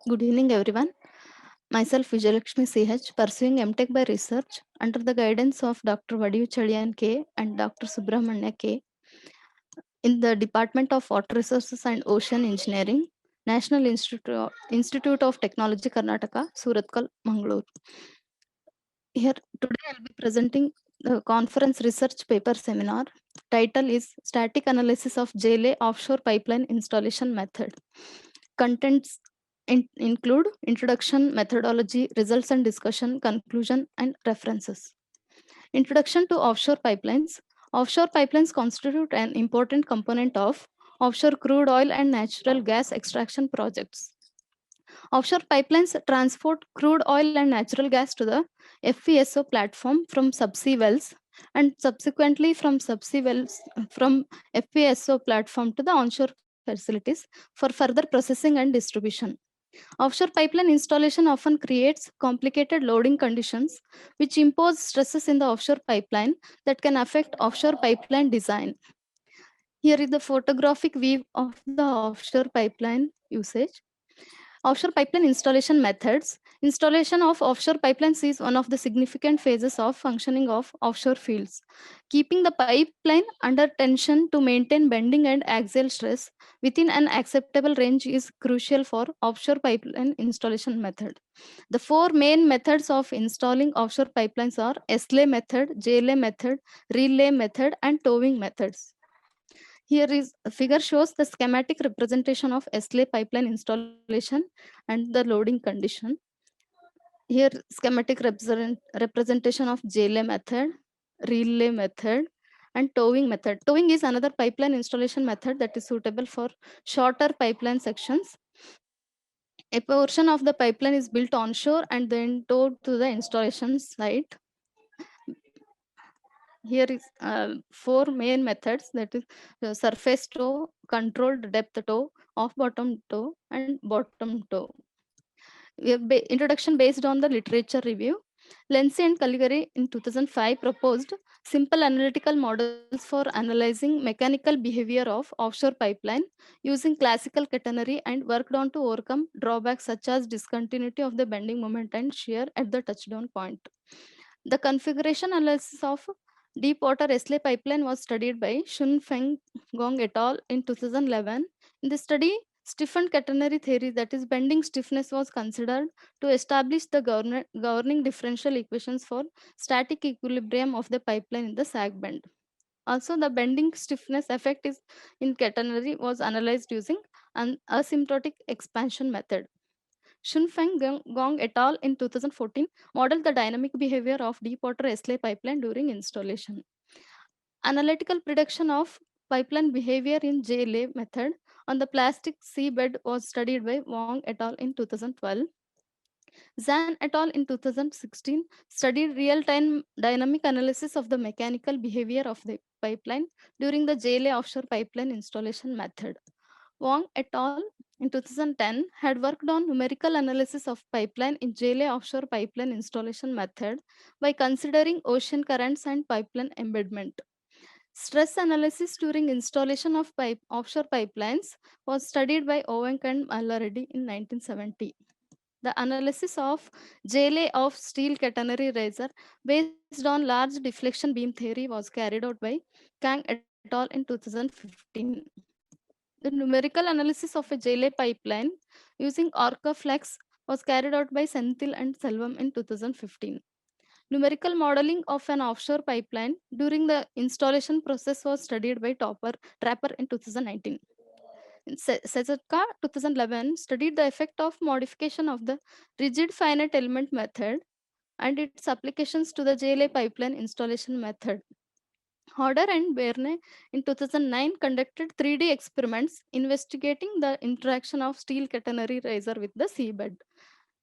Good evening, everyone. Myself, Vijaylaxmi CH, pursuing MTech by research under the guidance of Dr. Vijaylaxmi K and Dr. Subramanya K in the Department of Water Resources and Ocean Engineering, National Institute of Technology, Karnataka, Suratkal, Mangalore. Here today I'll be presenting the conference research paper seminar. Title is Static Analysis of JLA Offshore Pipeline Installation Method. Contents include introduction, methodology, results and discussion, conclusion, and references. Introduction to offshore pipelines. Offshore pipelines constitute an important component of offshore crude oil and natural gas extraction projects. Offshore pipelines transport crude oil and natural gas to the FPSO platform from subsea wells and subsequently from subsea wells from FPSO platform to the onshore facilities for further processing and distribution. Offshore pipeline installation often creates complicated loading conditions which impose stresses in the offshore pipeline that can affect offshore pipeline design. Here is the photographic view of the offshore pipeline usage. Offshore pipeline installation methods. Installation of offshore pipelines is one of the significant phases of functioning of offshore fields. Keeping the pipeline under tension to maintain bending and axial stress within an acceptable range is crucial for offshore pipeline installation method. The four main methods of installing offshore pipelines are S-lay method, J-lay method, relay method, and towing methods. Here is a figure shows the schematic representation of S-lay pipeline installation and the loading condition. Here schematic representation of J-lay method, relay method, and towing method. Towing is another pipeline installation method that is suitable for shorter pipeline sections. A portion of the pipeline is built onshore and then towed to the installation site. Here is four main methods, that is surface tow, controlled depth tow, off bottom tow, and bottom tow. Introduction based on the literature review. Lenzi and Caligari in 2005 proposed simple analytical models for analyzing mechanical behavior of offshore pipeline using classical catenary and worked on to overcome drawbacks such as discontinuity of the bending moment and shear at the touchdown point. The configuration analysis of deep water S-lay pipeline was studied by Shun Feng Gong et al. In 2011. In the study, stiffened catenary theory, that is bending stiffness, was considered to establish the governing differential equations for static equilibrium of the pipeline in the sag bend. Also, the bending stiffness effect is in catenary was analyzed using an asymptotic expansion method. Shunfeng Gong et al. In 2014 modeled the dynamic behavior of deepwater S-lay pipeline during installation. Analytical prediction of pipeline behavior in J-lay method on the plastic seabed was studied by Wang et al. In 2012. Zhang et al. In 2016 studied real-time dynamic analysis of the mechanical behavior of the pipeline during the J-lay offshore pipeline installation method. Wang et al. In 2010 had worked on numerical analysis of pipeline in J-lay offshore pipeline installation method by considering ocean currents and pipeline embedment. Stress analysis during installation of offshore pipelines was studied by Owenk and Mallareddy in 1970. The analysis of J-lay of steel catenary riser based on large deflection beam theory was carried out by Kang et al. In 2015. The numerical analysis of a J-lay pipeline using OrcaFlex was carried out by Senthil and Selvam in 2015. Numerical modeling of an offshore pipeline during the installation process was studied by Trapper in 2019. Sezetka 2011 studied the effect of modification of the rigid finite element method and its applications to the JLA pipeline installation method. Hodder and Berne in 2009 conducted 3D experiments investigating the interaction of steel catenary riser with the seabed.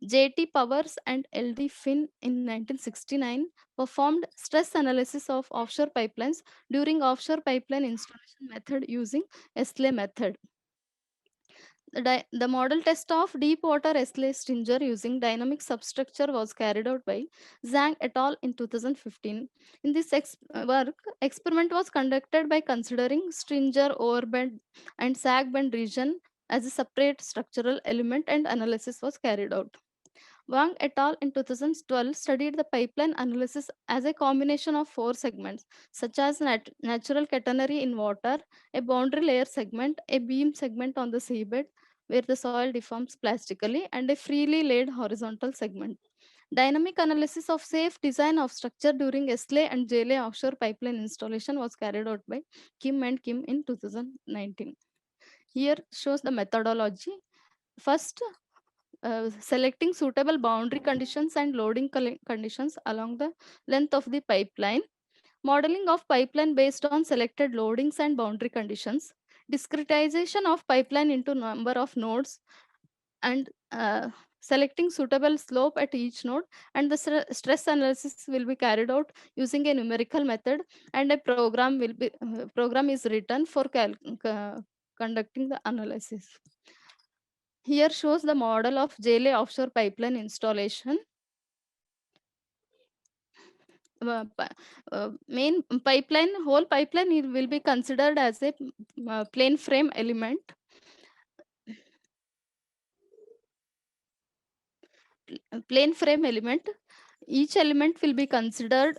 J.T. Powers and L.D. Finn in 1969 performed stress analysis of offshore pipelines during offshore pipeline installation method using S-lay method. The model test of deep water S-lay stringer using dynamic substructure was carried out by Zhang et al. In 2015. In this work, experiment was conducted by considering stringer overbend and sag bend region as a separate structural element, and analysis was carried out. Wang et al. In 2012 studied the pipeline analysis as a combination of four segments, such as natural catenary in water, a boundary layer segment, a beam segment on the seabed where the soil deforms plastically, and a freely laid horizontal segment. Dynamic analysis of safe design of structure during SLA and JLA offshore pipeline installation was carried out by Kim and Kim in 2019. Here shows the methodology. First, selecting suitable boundary conditions and loading conditions along the length of the pipeline, modeling of pipeline based on selected loadings and boundary conditions, discretization of pipeline into number of nodes, and selecting suitable slope at each node, and the stress analysis will be carried out using a numerical method, and a program is written for conducting the analysis. Here shows the model of JLA offshore pipeline installation. Main pipeline, whole pipeline will be considered as a plane frame element. Plane frame element. Each element will be considered,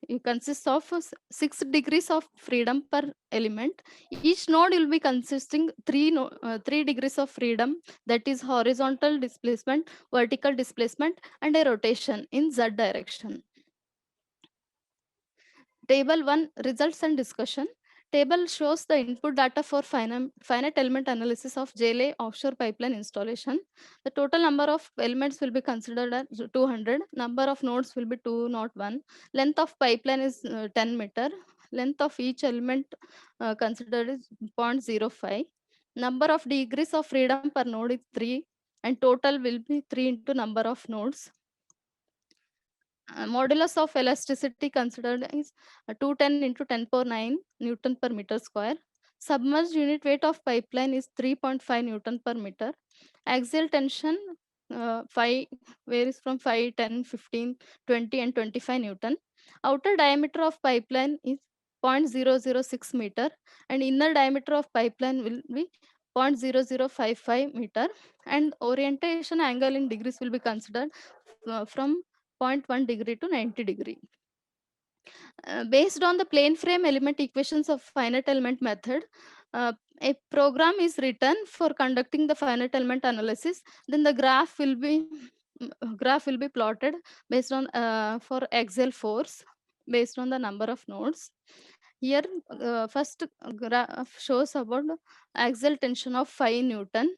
it consists of 6 degrees of freedom per element. Each node will be consisting 3 degrees of freedom, that is horizontal displacement, vertical displacement, and a rotation in Z direction. Table 1, results and discussion. Table shows the input data for finite element analysis of JLA offshore pipeline installation. The total number of elements will be considered as 200. Number of nodes will be 201. Length of pipeline is 10 meter. Length of each element considered is 0.05. Number of degrees of freedom per node is 3, and total will be 3 into number of nodes. Modulus of elasticity considered is 210 into 10 power 9 Newton per meter square. Submerged unit weight of pipeline is 3.5 Newton per meter. Axial tension 5 varies from 5, 10, 15, 20, and 25 Newton. Outer diameter of pipeline is 0.006 meter, and inner diameter of pipeline will be 0.0055 meter, and orientation angle in degrees will be considered from 0.1 degree to 90 degree. Based on the plane frame element equations of finite element method, a program is written for conducting the finite element analysis. Then the graph will be plotted based on for axial force based on the number of nodes. Here, first graph shows about axial tension of 5 Newton,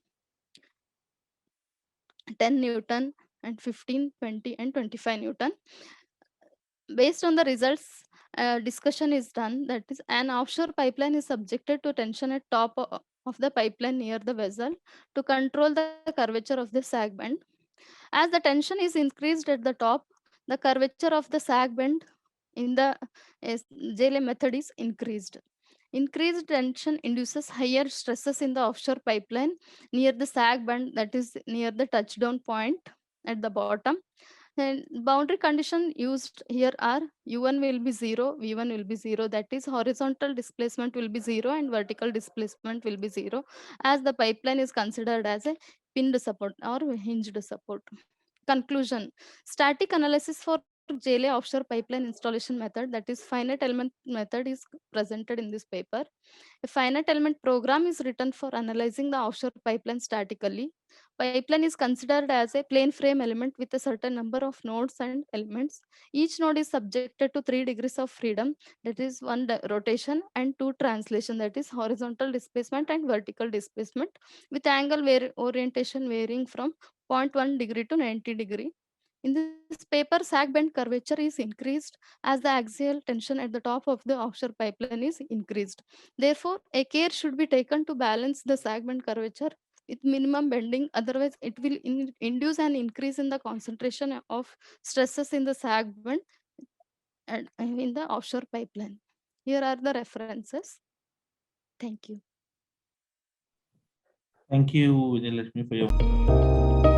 10 Newton, and 15, 20, and 25 Newton. Based on the results, discussion is done. That is, an offshore pipeline is subjected to tension at top of the pipeline near the vessel to control the curvature of the sag bend. As the tension is increased at the top, the curvature of the sag bend in the JLA method is increased. Increased tension induces higher stresses in the offshore pipeline near the sag bend, that is near the touchdown point at the bottom. And boundary condition used here are U1 will be 0, V1 will be 0, that is horizontal displacement will be 0 and vertical displacement will be 0, as the pipeline is considered as a pinned support or hinged support. Conclusion: static analysis for JLA offshore pipeline installation method, that is finite element method, is presented in this paper. A finite element program is written for analyzing the offshore pipeline statically. Pipeline is considered as a plane frame element with a certain number of nodes and elements. Each node is subjected to 3 degrees of freedom, that is 1 rotation, and 2 translation, that is horizontal displacement and vertical displacement, with angle orientation varying from 0.1 degree to 90 degree. In this paper, sag bend curvature is increased as the axial tension at the top of the offshore pipeline is increased. Therefore, a care should be taken to balance the sag bend curvature with minimum bending. Otherwise, it will induce an increase in the concentration of stresses in the sag bend and in the offshore pipeline. Here are the references. Thank you. Thank you, Vijaylaxmi, for your